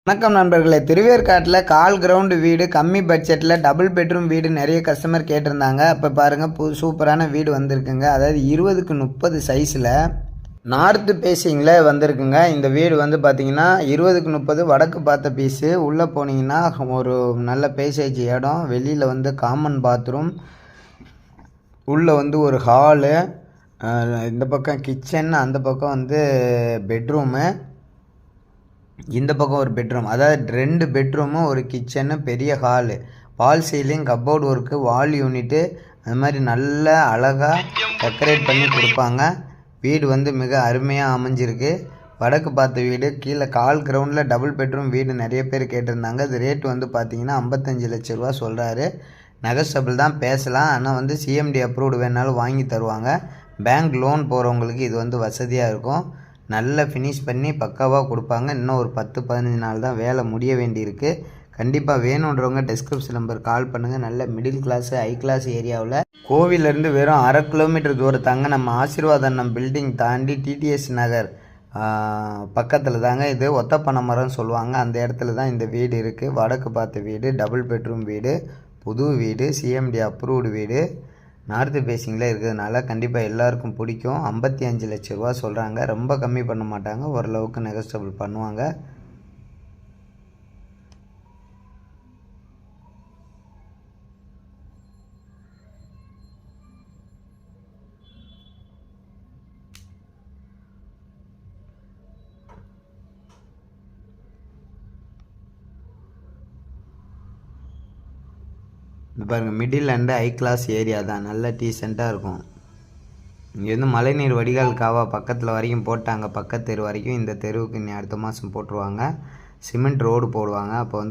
வணக்கம் நண்பர்களே, திருவேற்காட்டில் கால் கிரவுண்டு வீடு கம்மி பட்ஜெட்டில் டபுள் பெட்ரூம் வீடு நிறைய கஸ்டமர் கேட்டிருந்தாங்க. அப்போ பாருங்கள், சூப்பரான வீடு வந்திருக்குங்க. அதாவது 20க்கு 30 சைஸில் நார்த்து பேசிங்கில் வந்திருக்குங்க. இந்த வீடு வந்து பார்த்திங்கன்னா 20க்கு 30 வடக்கு பார்த்த பீஸு. உள்ளே போனீங்கன்னா ஒரு நல்ல பேசேஜ் இடம், வெளியில் வந்து காமன் பாத்ரூம், உள்ளே வந்து ஒரு ஹாலு, இந்த பக்கம் கிச்சன், அந்த பக்கம் வந்து பெட்ரூமு, இந்த பக்கம் ஒரு பெட்ரூம். அதாவது 2 பெட்ரூமும் ஒரு கிச்சனு, பெரிய hall, wall ceiling, cupboard work, wall unit, அது மாதிரி நல்ல அழகாக டெக்கரேட் பண்ணி கொடுப்பாங்க. வீடு வந்து மிக அருமையாக அமைஞ்சிருக்கு. வடக்கு பார்த்த வீடு, கீழே கால் கிரவுண்டில் டபுள் பெட்ரூம் வீடு நிறைய பேர் கேட்டிருந்தாங்க. இது ரேட் வந்து பார்த்திங்கன்னா 55 லட்ச ரூபா சொல்கிறாரு. நெகோஷியபிள் தான், பேசலாம். ஆனால் வந்து சிஎம்டி அப்ரூவ்டு வேணாலும் வாங்கி தருவாங்க. பேங்க் லோன் போகிறவங்களுக்கு இது வந்து வசதியாக இருக்கும். நல்லா ஃபினிஷ் பண்ணி பக்காவாக கொடுப்பாங்க. இன்னும் ஒரு 10-15 நாள் தான் வேலை முடிய வேண்டியிருக்கு. கண்டிப்பாக வேணுன்றவங்க டிஸ்கிரிப்ஷன் நம்பர் கால் பண்ணுங்கள். நல்ல மிடில் கிளாஸு, ஹை கிளாஸ் ஏரியாவில், கோவிலேருந்து வெறும் 1/2 கிலோமீட்டர் தூரத்தாங்க. நம்ம ஆசீர்வாதம் பில்டிங் தாண்டி டிடிஎஸ் நகர் பக்கத்தில் தாங்க இது. ஒத்தப்பனை மரம்னு சொல்லுவாங்க, அந்த இடத்துல தான் இந்த வீடு இருக்குது. வடக்கு பார்த்த வீடு, டபுள் பெட்ரூம் வீடு, புது வீடு, சிஎம்டி அப்ரூவ்டு வீடு, நார்த்து பேசிங்கில் இருக்கிறதுனால கண்டிப்பாக எல்லாருக்கும் பிடிக்கும். 55 லட்ச ரூபா சொல்கிறாங்க. ரொம்ப கம்மி பண்ண மாட்டாங்க, ஓரளவுக்கு நெகோஷியபிள் பண்ணுவாங்க. இது பாருங்கள், middle and high class area தான், நல்ல டீசெண்டாக இருக்கும். இங்கே வந்து மழைநீர் வடிகால் காவா பக்கத்தில் வரைக்கும் போட்டாங்க, பக்கத்து தெரு வரைக்கும். இந்த தெருவுக்கு இன்னும் அடுத்த மாதம் போட்டுருவாங்க. சிமெண்ட் ரோடு போடுவாங்க. அப்போ வந்து